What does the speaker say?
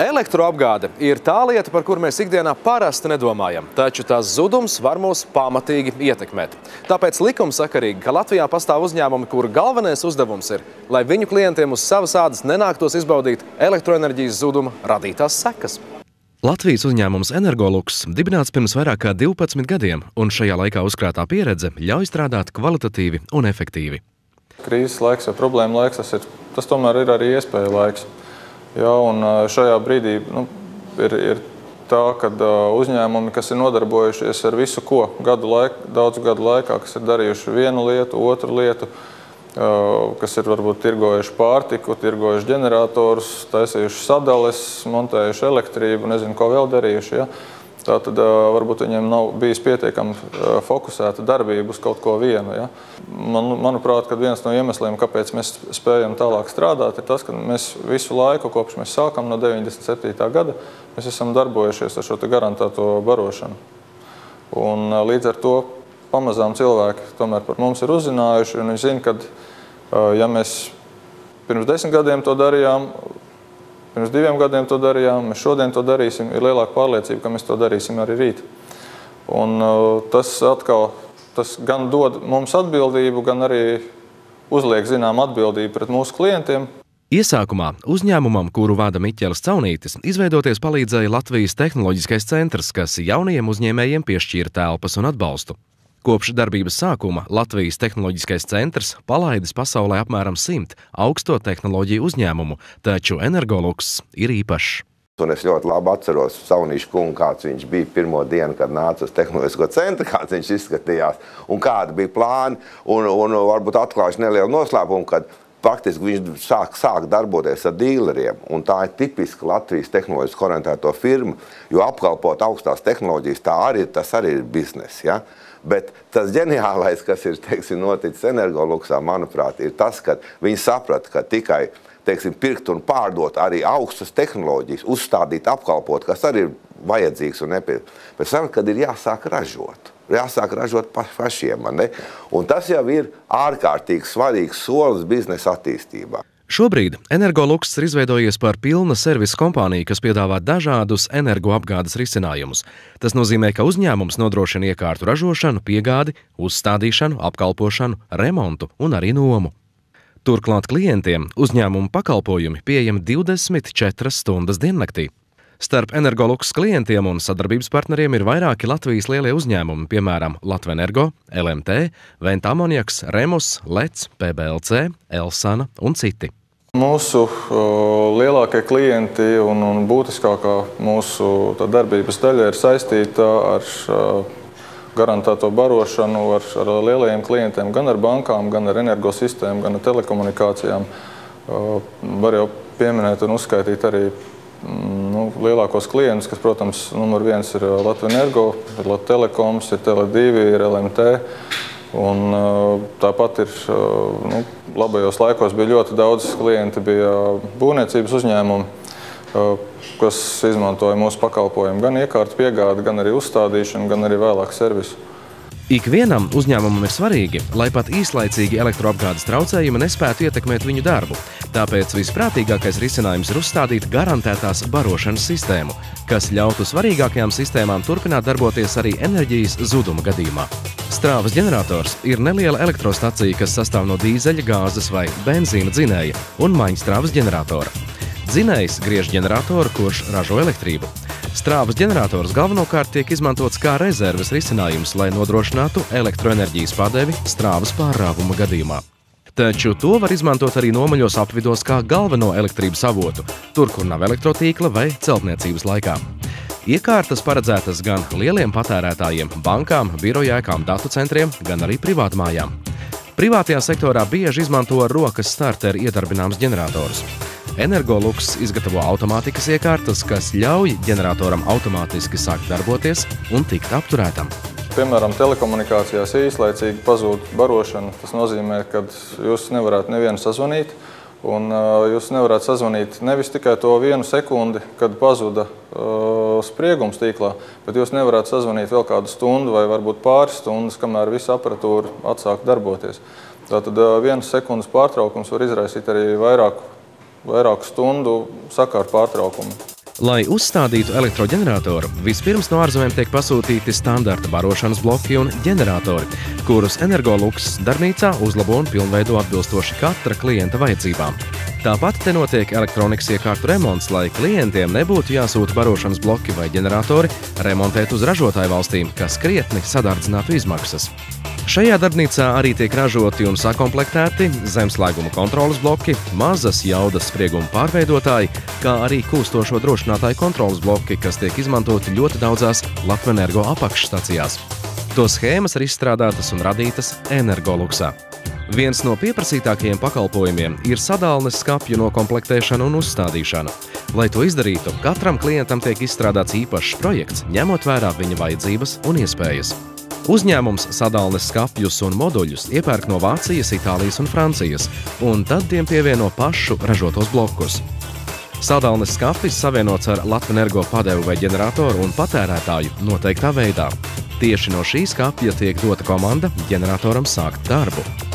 Elektroapgāde ir tā lieta, par kuru mēs ikdienā parasti nedomājam, taču tās zudums var mūs pamatīgi ietekmēt. Tāpēc likumsakarīgi, ka Latvijā pastāv uzņēmumi, kuru galvenais uzdevums ir, lai viņu klientiem uz savas ādas nenāktos izbaudīt elektroenerģijas zuduma radītās sekas. Latvijas uzņēmums Energoluks dibināts pirms vairāk kā 12 gadiem, un šajā laikā uzkrātā pieredze ļauj strādāt kvalitatīvi un efektīvi. Krīzes laiks vai problēma laiks, tas tomēr ir arī iespēja laiks. Jā, un šajā brīdī ir tā, ka uzņēmumi, kas ir nodarbojušies ar visu ko daudzu gadu laikā, kas ir darījuši vienu lietu, otru lietu, kas ir varbūt tirgojuši pārtiku, tirgojuši ģeneratorus, taisījuši sadales, montējuši elektrību, nezinu, ko vēl darījuši. Ja? Tātad varbūt viņiem nav bijis pietiekami fokusēta darbība uz kaut ko vienu. Ja? Manuprāt, ka viens no iemesliem, kāpēc mēs spējam tālāk strādāt, ir tas, ka mēs visu laiku, kopš mēs sākam no 97. gada, mēs esam darbojušies ar šo garantēto barošanu. Un līdz ar to pamazām cilvēki tomēr par mums ir uzzinājuši, un viņi zina, ka ja mēs pirms 10 gadiem to darījām, pirms 2 gadiem to darījām, mēs šodien to darīsim, ir lielāka pārliecība, ka mēs to darīsim arī rīt. Un tas gan dod mums atbildību, gan arī uzliek zinām atbildību pret mūsu klientiem. Iesākumā uzņēmumam, kuru vada Miķelis Caunītis, izveidoties palīdzēja Latvijas Tehnoloģiskais centrs, kas jaunajiem uzņēmējiem piešķīra telpas un atbalstu. Kopš darbības sākuma Latvijas Tehnoloģiskais centrs palaidis pasaulē apmēram 100 augsto tehnoloģiju uzņēmumu, taču Energoluks ir īpašs. Un es ļoti labi atceros Caunīšu kungu, kāds viņš bija pirmo dienu, kad nāca uz Tehnoloģisko centru, kāds viņš izskatījās un kādi bija plāni. Un varbūt atklāšu nelielu noslēpumu, kad faktiski viņš sāk darboties ar dīleriem. Un tā ir tipiska Latvijas tehnoloģiski orientēto firma, jo apkalpot augstās tehnoloģijas, tas arī ir bizness. Ja? Bet tas ģeniālais, kas ir noticis Energoluksā, manuprāt, ir tas, ka viņi saprata, ka tikai pirkt un pārdot arī augstas tehnoloģijas, uzstādīt, apkalpot, kas arī ir vajadzīgs un nepieciešams. Pēc tam, kad ir jāsāk ražot pašiem. Un tas jau ir ārkārtīgi svarīgs solis biznesa attīstībā. Šobrīd Energoluks ir izveidojies par pilna servisa kompāniju, kas piedāvā dažādus energoapgādes risinājumus. Tas nozīmē, ka uzņēmums nodrošina iekārtu ražošanu, piegādi, uzstādīšanu, apkalpošanu, remontu un arī nomu. Turklāt klientiem uzņēmuma pakalpojumi pieejami 24 stundas diennaktī. Starp Energoluks klientiem un sadarbības partneriem ir vairāki Latvijas lielie uzņēmumi, piemēram, Latvenergo, LMT, Venta Amoniaks, Remus, Lets, PBLC, Elsana un citi. Mūsu lielākie klienti un būtiskākā mūsu darbības daļa ir saistīta ar garantēto barošanu, ar lielajiem klientiem, gan ar bankām, gan ar energosistēmu, gan ar telekomunikācijām. Var jau pieminēt un uzskaitīt arī lielākos klientus, kas, protams, numur 1 ir Latvenergo, ir Latelekoms, ir Tele2, ir LMT. Un tāpat ir, labajos laikos bija ļoti daudz klienti, bija būvniecības uzņēmumi, kas izmantoja mūsu pakalpojumu, gan iekārtu piegādi, gan arī uzstādīšanu, gan arī vēlāk servisu. Ikvienam uzņēmumam ir svarīgi, lai pat īslaicīgi elektroapgādes traucējumi nespētu ietekmēt viņu darbu. Tāpēc visprātīgākais risinājums ir uzstādīt garantētās barošanas sistēmu, kas ļautu svarīgākajām sistēmām turpināt darboties arī enerģijas zuduma gadījumā. Strāvas ģenerators ir neliela elektrostacija, kas sastāv no dīzeļa, gāzes vai benzīna dzinēja un maņstrāvas ģeneratora. Dzinējs griež ģeneratoru, kurš ražo elektrību. Strāvas ģenerators galvenokārt tiek izmantots kā rezerves risinājums, lai nodrošinātu elektroenerģijas padevi strāvas pārrāvuma gadījumā. Taču to var izmantot arī nomaļos apvidos kā galveno elektrības avotu, tur, kur nav elektrotīkla vai celtniecības laikā. Iekārtas paredzētas gan lieliem patērētājiem, bankām, birojēkām, datu centriem, gan arī privātmājām. Privātajā sektorā bieži izmanto ar rokas starteri iedarbināms ģenerators. Energoluks izgatavo automātikas iekārtas, kas ļauj ģeneratoram automātiski sākt darboties un tikt apturētam. Piemēram, telekomunikācijās īslaicīgi pazūd barošana. Tas nozīmē, ka jūs nevarētu nevienu sazvanīt, un jūs nevarētu sazvanīt nevis tikai to 1 sekundi, kad pazuda spriegums tīklā, bet jūs nevarētu sazvanīt vēl kādu stundu vai varbūt pāris stundas, kamēr visa aparatūra atsāk darboties. Tātad 1 sekundes pārtraukums var izraisīt arī vairāku stundu sakārtu pārtraukumu. Lai uzstādītu elektroģeneratoru, vispirms no ārzemēm tiek pasūtīti standarta barošanas bloki un ģeneratori, kurus Energoluks darbnīcā uzlabo un pilnveido atbilstoši katra klienta vajadzībām. Tāpat te notiek elektronikas iekārtu remonts, lai klientiem nebūtu jāsūta barošanas bloki vai ģeneratori remontēt uz ražotāju valstīm, kas krietni sadardzinātu izmaksas. Šajā darbnīcā arī tiek ražoti un sakomplektēti zemslēguma kontroles bloki, mazas jaudas sprieguma pārveidotāji, kā arī kūstošo drošinātāju kontroles bloki, kas tiek izmantoti ļoti daudzās Latvenergo apakšstacijās. To schēmas ir izstrādātas un radītas Energoluksā. Viens no pieprasītākajiem pakalpojumiem ir sadalnes skapju nokomplektēšana un uzstādīšana. Lai to izdarītu, katram klientam tiek izstrādāts īpašs projekts, ņemot vērā viņa vajadzības un iespējas. Uzņēmums sadalnes skapjus un moduļus iepērk no Vācijas, Itālijas un Francijas, un tad tiem pievieno pašu ražotos blokus. Sadalnes skapis savienots ar Latvenergo padevu vai ģeneratoru un patērētāju noteiktā veidā. Tieši no šī skapja tiek dota komanda ģeneratoram sākt darbu.